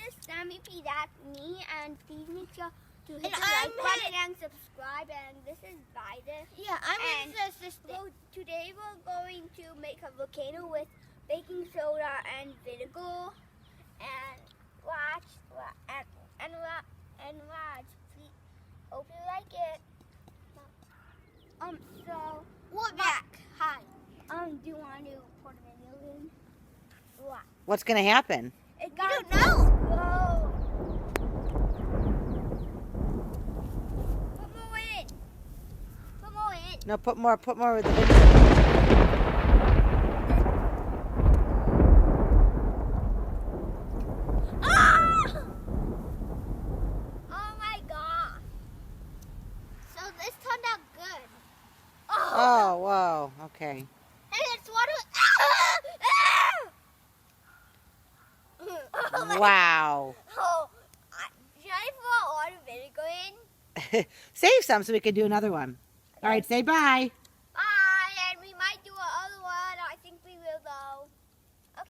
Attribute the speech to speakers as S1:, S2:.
S1: is Sammy P. That's me, and please make sure to hit
S2: And
S1: the like
S2: I'm
S1: button and subscribe. And this is Vida.
S2: Yeah, I'm
S1: And
S2: his assistant.
S1: so today we're going to make a volcano with baking soda and vinegar. And watch, and watch. Please, hope you like it. So
S2: We're back.
S1: hi. Do you want to put a video in? What?
S3: What's going to happen?
S1: It
S2: I
S1: got
S2: don't know.
S1: slow. Put more in. Put more in.
S3: No, put more with the video.
S1: Ah! Oh my god.
S2: So this turned out good.
S3: Oh, whoa. Okay.
S2: Hey, it's water.
S1: Oh my
S3: Wow.
S1: Oh, should I put all the vinegar in?
S3: Save some so we can do another one. All right, say bye.